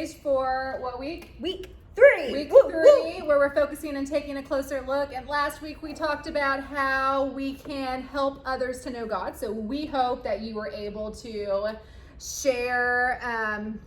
Today's for what week? Week 3. Week Woo, 3, woo. where we're focusing and taking a closer look. And last week we talked about how we can help others to know God. So we hope that you were able to share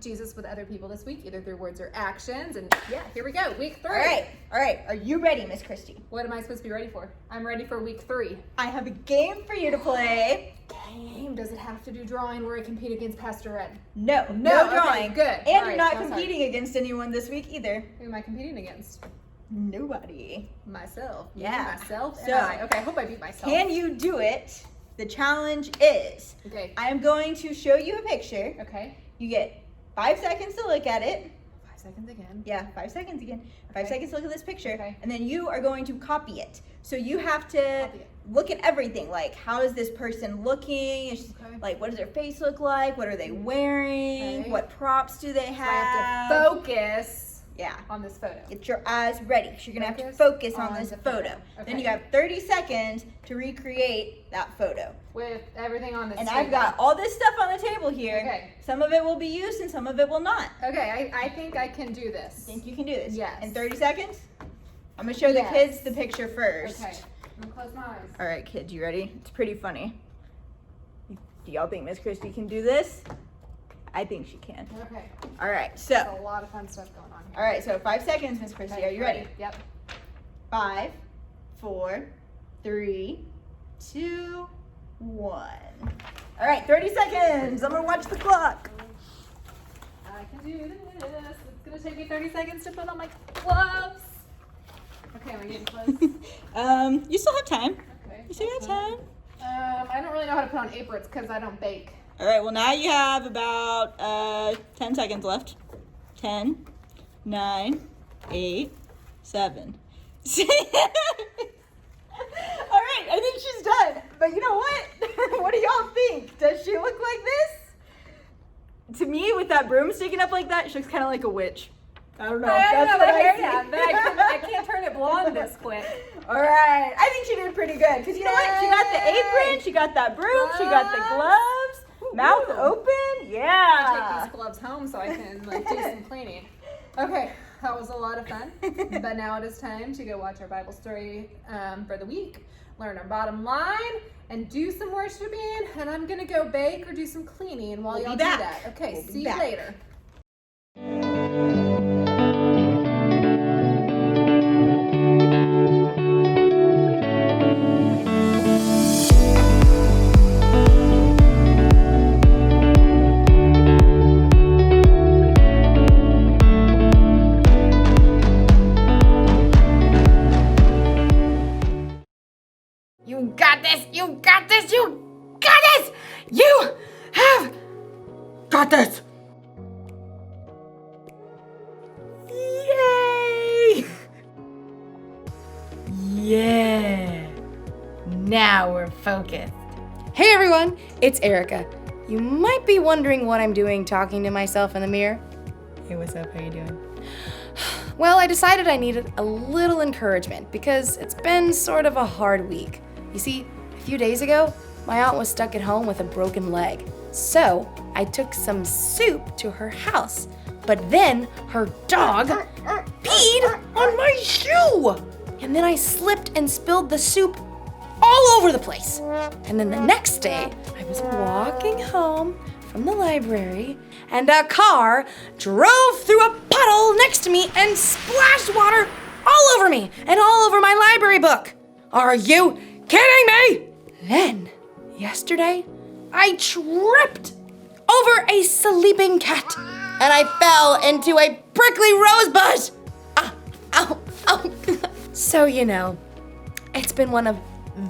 Jesus with other people this week, either through words or actions. And yeah, here we go, week 3. All right. Are you ready, Miss Christy? What am I supposed to be ready for? I'm ready for week 3. I have a game for you to play. Game? Does it have to do drawing where I compete against Pastor Red? No Okay, drawing. good. And All you're right, not that's competing against anyone this week either. Who am I competing against? Nobody. Myself. Yeah. Myself and So, I. Okay, I hope I beat myself. Can you do it? The challenge is, Okay. I am going to show you a picture. Okay. You get 5 seconds to look at it. 5 seconds again. Yeah, 5 seconds again. 5 Okay. seconds to look at this picture. Okay. And then you are going to copy it. So you have to Copy it. look at everything. Like, how is this person looking? Okay. Like, what does their face look like? What are they wearing? Okay. What props do they So I have? have to focus Yeah. on this photo. Get your eyes ready. So you're going to have to Focus focus on on this the photo. photo. Then Okay. you have 30 seconds to recreate that photo. With everything on this And table. I've got all this stuff on the table here. Okay. Some of it will be used and some of it will not. Okay, I think I can do this. Think you can do this? Yes. In 30 seconds? I'm going to show the Yes. kids the picture first. Okay. I'm gonna close my eyes. All right, kids, you ready? It's pretty funny. Do y'all think Miss Christy can do this? I think she can. Okay. All right, There's so. a lot of fun stuff going on here. All right, so 5 seconds, Miss Christy. Are you ready? Yep. 5, 4, 3, 2, 1. All right, 30 seconds. I'm gonna watch the clock. I can do this. It's gonna take me 30 seconds to put on my gloves. Okay, am I getting close? You still have time. Okay. You still have time. I don't really know how to put on aprons because I don't bake. All right, well now you have about 10 seconds left. 10, 9, 8, 7. All right, I think she's done. But you know what? What do y'all think? Does she look like this? To me, with that broom sticking up like that, she looks kind of like a witch. I don't know. I don't That's know what the hair I down, see. but I can't turn it blonde this quick. All right, I think she did pretty good. Because you know what? She got the apron, she got that broom, she got the gloves, mouth open. I'll Yeah. take these gloves home so I can do some cleaning. Okay, that was a lot of fun. But now it is time to go watch our Bible story for the week, learn our bottom line, and do some worshiping. And I'm gonna go bake or do some cleaning while We'll y'all be do back. that. Okay, We'll be see you back. later. You got this! You got this! You got this! You have got this! Yay! Yeah! Now we're focused. Hey everyone, it's Erica. You might be wondering what I'm doing talking to myself in the mirror. Hey, what's up? How you doing? Well, I decided I needed a little encouragement because it's been sort of a hard week. You see, a few days ago, my aunt was stuck at home with a broken leg. So I took some soup to her house, but then her dog peed on my shoe. And then I slipped and spilled the soup all over the place. And then the next day, I was walking home from the library, and a car drove through a puddle next to me and splashed water all over me and all over my library book. Are you kidding me? Then, yesterday, I tripped over a sleeping cat, and I fell into a prickly rose bush. Ow, ow. So, you know, it's been one of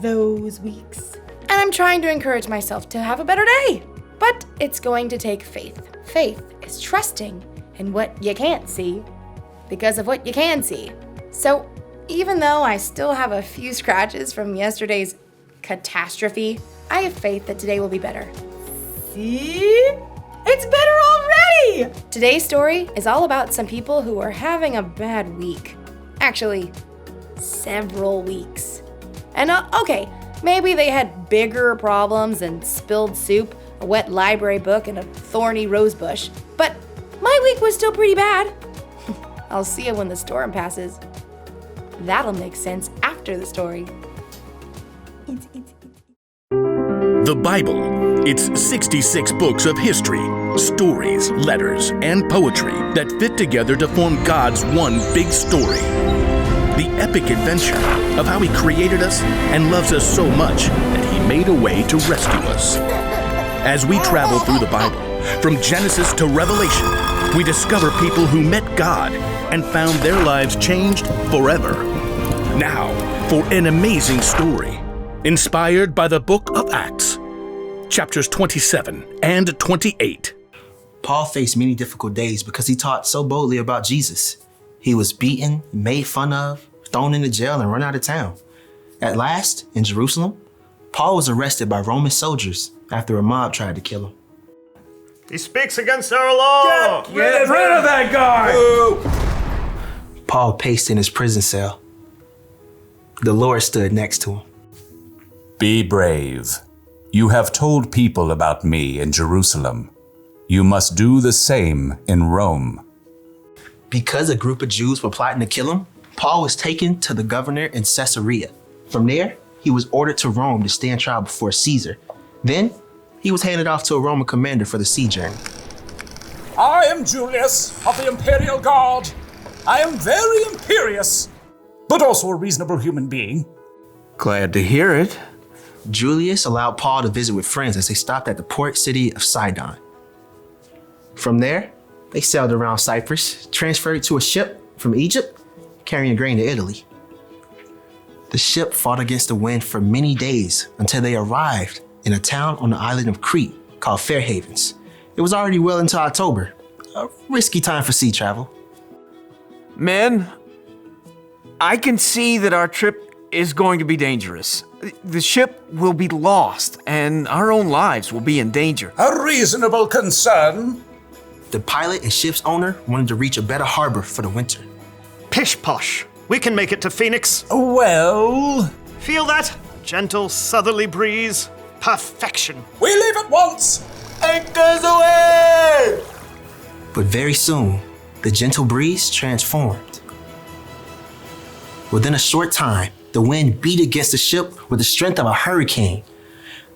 those weeks. And I'm trying to encourage myself to have a better day. But it's going to take faith. Faith is trusting in what you can't see because of what you can see. So even though I still have a few scratches from yesterday's catastrophe, I have faith that today will be better. See? It's better already! Today's story is all about some people who are having a bad week. Actually, several weeks. And okay, maybe they had bigger problems than spilled soup, a wet library book, and a thorny rose bush. But My week was still pretty bad. I'll see you when the storm passes. That'll make sense after the story. The Bible. It's 66 books of history, stories, letters, and poetry that fit together to form God's one big story. The epic adventure of how He created us and loves us so much that He made a way to rescue us. As we travel through the Bible, from Genesis to Revelation, we discover people who met God and found their lives changed forever. Now, for an amazing story, inspired by the book of Acts, chapters 27 and 28. Paul faced many difficult days because he taught so boldly about Jesus. He was beaten, made fun of, thrown into jail, and run out of town. At last, in Jerusalem, Paul was arrested by Roman soldiers after a mob tried to kill him. He speaks against our law! Get rid of that guy! Paul paced in his prison cell. The Lord stood next to him. Be brave. You have told people about me in Jerusalem. You must do the same in Rome. Because a group of Jews were plotting to kill him, Paul was taken to the governor in Caesarea. From there, he was ordered to Rome to stand trial before Caesar. Then, he was handed off to a Roman commander for the sea journey. I am Julius of the Imperial Guard. I am very imperious, but also a reasonable human being. Glad to hear it. Julius allowed Paul to visit with friends as they stopped at the port city of Sidon. From there, they sailed around Cypress, transferred to a ship from Egypt, carrying grain to Italy. The ship fought against the wind for many days until they arrived in a town on the island of Crete called Fair Havens. It was already well into October, a risky time for sea travel. Men, I can see that our trip is going to be dangerous. The ship will be lost, and our own lives will be in danger. A reasonable concern. The pilot and ship's owner wanted to reach a better harbor for the winter. Pish posh. We can make it to Phoenix. Well, Feel that? Gentle southerly breeze. Perfection. we leave at once. Anchors away! But very soon, the gentle breeze transformed. Within a short time, the wind beat against the ship with the strength of a hurricane.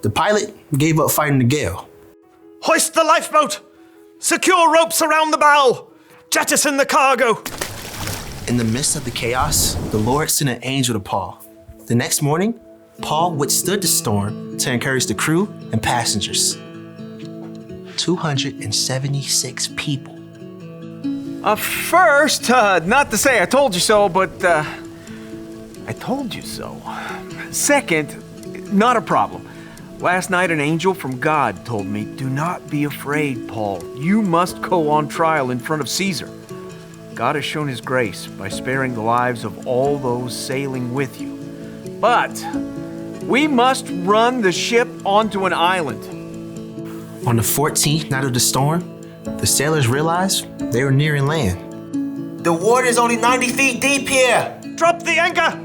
The pilot gave up fighting the gale. Hoist the lifeboat! Secure ropes around the bow! Jettison the cargo! In the midst of the chaos, the Lord sent an angel to Paul. The next morning, Paul withstood the storm to encourage the crew and passengers. 276 people. First, not to say I told you so, but I told you so. Second, not a problem. Last night, an angel from God told me, do not be afraid, Paul. You must go on trial in front of Caesar. God has shown his grace by sparing the lives of all those sailing with you. But we must run the ship onto an island. On the 14th night of the storm, the sailors realized they were nearing land. The water is only 90 feet deep here! Drop the anchor!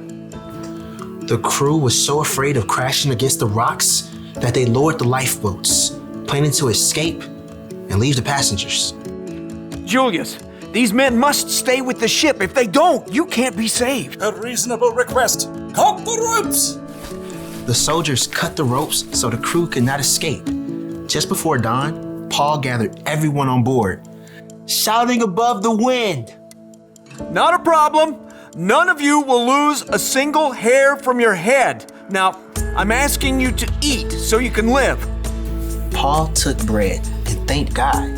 The crew was so afraid of crashing against the rocks that they lowered the lifeboats, planning to escape and leave the passengers. Julius, these men must stay with the ship. If they don't, you can't be saved. A reasonable request. Cut the ropes. The soldiers cut the ropes so the crew could not escape. Just before dawn, Paul gathered everyone on board, shouting above the wind. Not a problem. None of you will lose a single hair from your head. Now, I'm asking you to eat so you can live. Paul took bread and thanked God.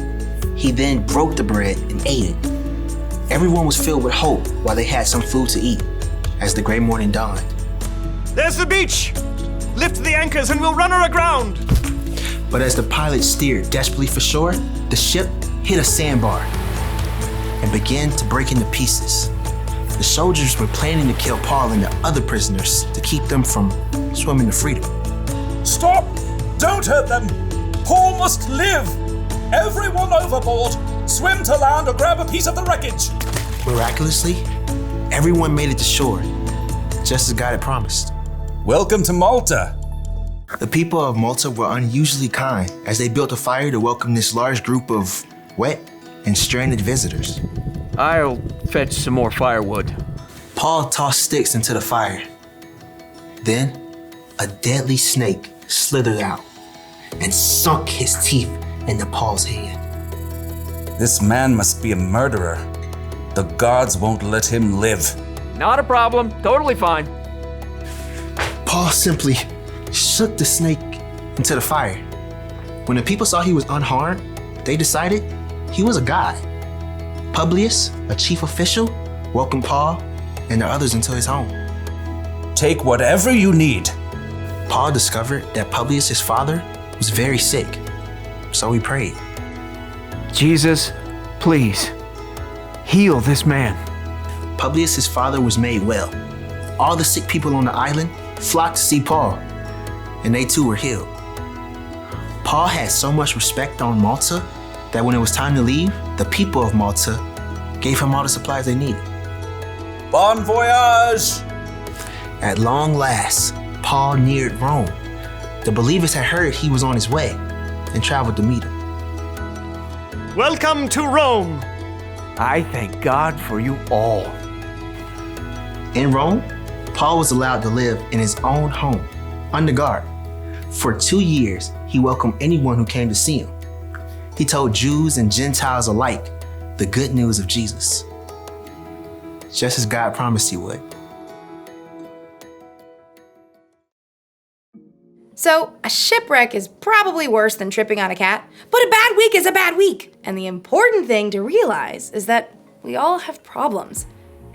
He then broke the bread and ate it. Everyone was filled with hope while they had some food to eat as the gray morning dawned. There's the beach! Lift the anchors and we'll run her aground! But as the pilot steered desperately for shore, the ship hit a sandbar and began to break into pieces. The soldiers were planning to kill Paul and the other prisoners to keep them from swimming to freedom. Stop! Don't hurt them! Paul must live! Everyone overboard! Swim to land or grab a piece of the wreckage! Miraculously, everyone made it to shore, just as God had promised. Welcome to Malta. The people of Malta were unusually kind as they built a fire to welcome this large group of wet and stranded visitors. I'll fetch some more firewood. Paul tossed sticks into the fire. Then, a deadly snake slithered out and sunk his teeth into Paul's hand. This man must be a murderer. The gods won't let him live. Not a problem. Totally fine. Paul simply shook the snake into the fire. When the people saw he was unharmed, they decided he was a god. Publius, a chief official, welcomed Paul and the others into his home. Take whatever you need. Paul discovered that Publius' father was very sick, so he prayed. Jesus, please, heal this man. Publius' father was made well. All the sick people on the island flocked to see Paul, and they too were healed. Paul had so much respect on Malta that when it was time to leave, the people of Malta gave him all the supplies they needed. Bon voyage! At long last, Paul neared Rome. The believers had heard he was on his way and traveled to meet him. Welcome to Rome. I thank God for you all. In Rome, Paul was allowed to live in his own home, under guard. For 2 years, he welcomed anyone who came to see him. He told Jews and Gentiles alike the good news of Jesus, just as God promised he would. So, a shipwreck is probably worse than tripping on a cat, but a bad week is a bad week. And the important thing to realize is that we all have problems,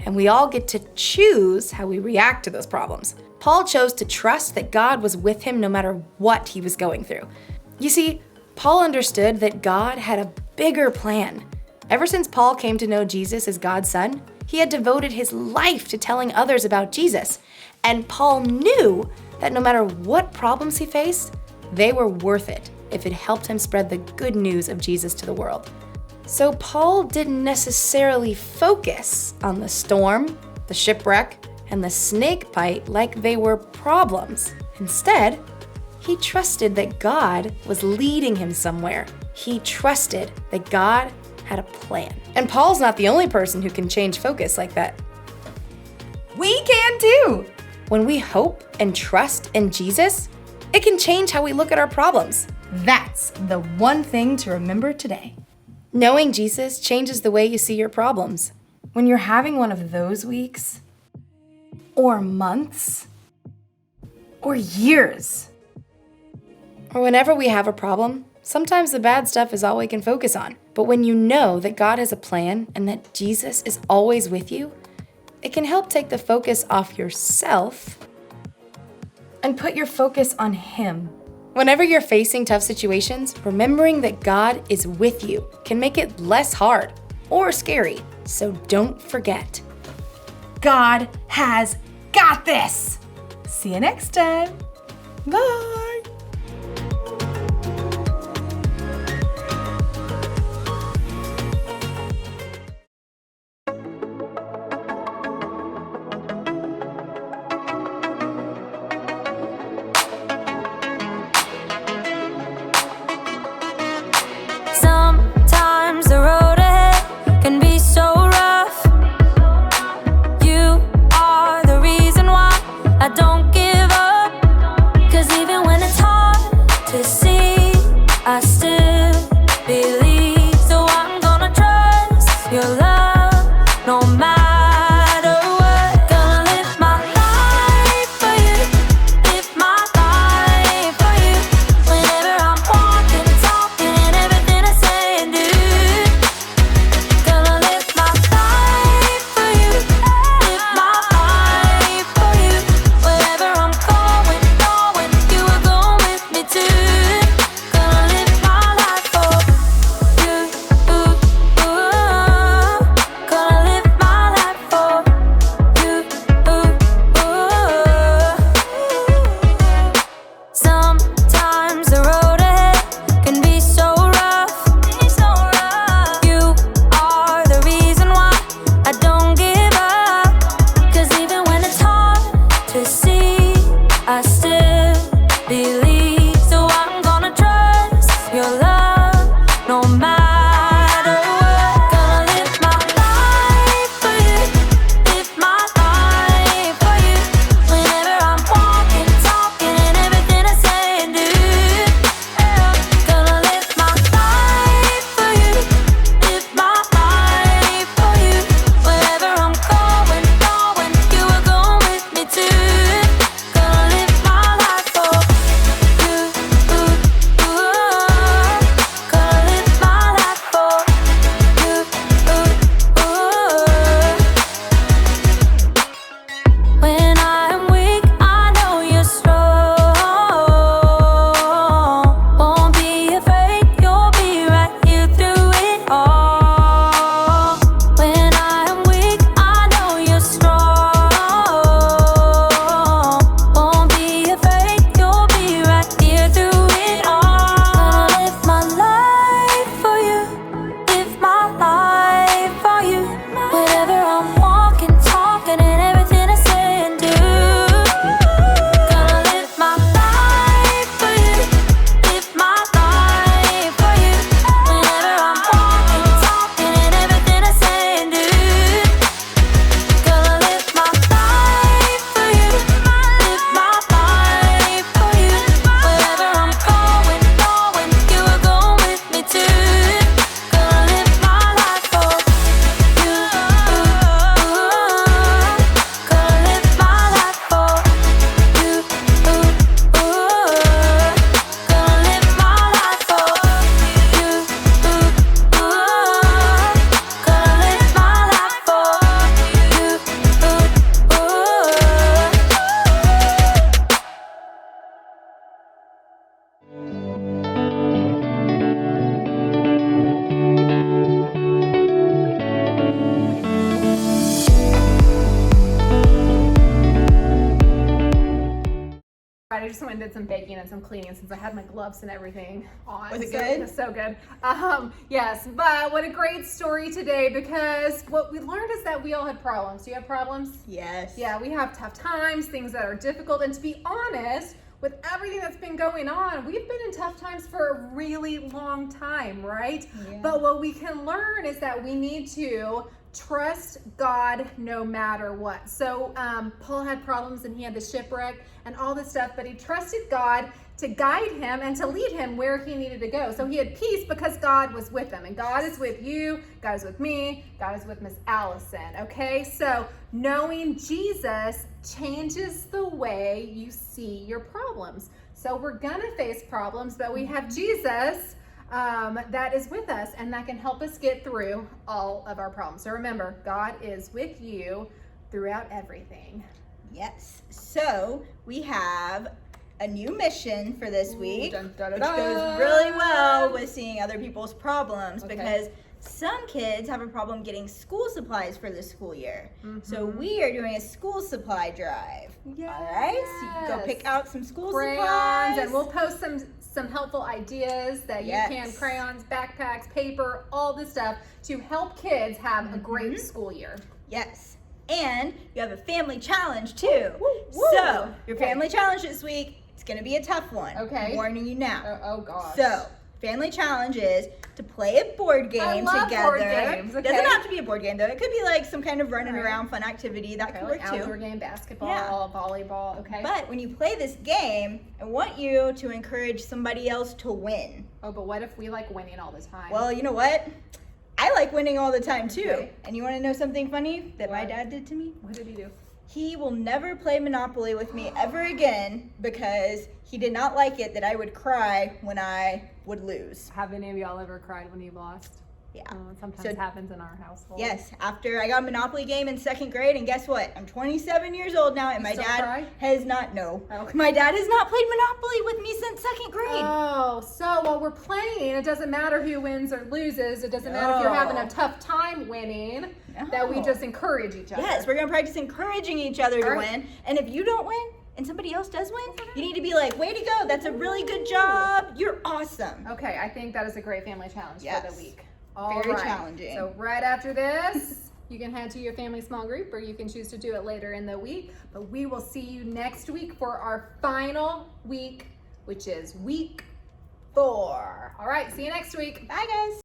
and we all get to choose how we react to those problems. Paul chose to trust that God was with him no matter what he was going through. You see, Paul understood that God had a bigger plan. Ever since Paul came to know Jesus as God's son, he had devoted his life to telling others about Jesus. And Paul knew that no matter what problems he faced, they were worth it if it helped him spread the good news of Jesus to the world. So Paul didn't necessarily focus on the storm, the shipwreck, and the snake bite like they were problems. Instead, he trusted that God was leading him somewhere. He trusted that God had a plan. And Paul's not the only person who can change focus like that. We can too! When we hope and trust in Jesus, it can change how we look at our problems. That's the one thing to remember today. Knowing Jesus changes the way you see your problems. When you're having one of those weeks, or months, or years, or whenever we have a problem, sometimes the bad stuff is all we can focus on. But when you know that God has a plan and that Jesus is always with you, it can help take the focus off yourself and put your focus on Him. Whenever you're facing tough situations, remembering that God is with you can make it less hard or scary. So don't forget, God has got this. See you next time. Bye. Sometimes the road ahead can be so rough. You are the reason why I don't give up. 'Cause even when it's I just went and did some baking and some cleaning since I had my gloves and everything on. Was it So good? It was so good. Yes, but what a great story today, because what we learned is that we all have problems. Do you have problems? Yes. Yeah, we have tough times, things that are difficult, and to be honest, with everything that's been going on, we've been in tough times for a really long time, right? Yeah. But what we can learn is that we need to trust God no matter what. So Paul had problems and he had the shipwreck and all this stuff, but he trusted God to guide him and to lead him where he needed to go. So he had peace because God was with him. And God is with you, God is with me, God is with Miss Allison, okay? So knowing Jesus changes the way you see your problems. So we're gonna face problems, but we have Jesus that is with us and that can help us get through all of our problems. So remember, God is with you throughout everything. Yes. So we have a new mission for this week, which goes really well with seeing other people's problems, because some kids have a problem getting school supplies for the school year. So we are doing a school supply drive. Yes. All right, so you can go pick out some school Crayons, supplies. and we'll post some helpful ideas that you can, crayons, backpacks, paper, all this stuff to help kids have a great school year. Yes. And you have a family challenge too. Woo. So your family challenge this week, it's gonna be a tough one. Okay. I'm warning you now. Oh gosh. So family challenge is to play a board game love together. board games, okay. Doesn't have to be a board game though. It could be like some kind of running around fun activity that could like work too. outdoor game, basketball, volleyball, okay. But when you play this game, I want you to encourage somebody else to win. Oh, but what if we like winning all the time? Well, you know what? I like winning all the time too. Okay. And you want to know something funny that my dad did to me? What did he do? He will never play Monopoly with me ever again because he did not like it that I would cry when I would lose. Have any of y'all ever cried when you've lost? Yeah. It sometimes happens in our household. Yes, after I got a Monopoly game in 2nd grade, and guess what? I'm 27 years old now, and my still dad cry? has not, no. Okay. My dad has not played Monopoly with me since 2nd grade. Oh, so while we're playing, it doesn't matter who wins or loses. It doesn't matter if you're having a tough time winning, that we just encourage each other. Yes, we're going to practice encouraging each other to All right. win. And if you don't win, and somebody else does win, you need to be like, way to go, that's a really good job, you're awesome. Okay, I think that is a great family challenge for the week. All Very right. challenging. So right after this, you can head to your family small group, or you can choose to do it later in the week. But we will see you next week for our final week, which is week 4. All right, see you next week. Bye, guys.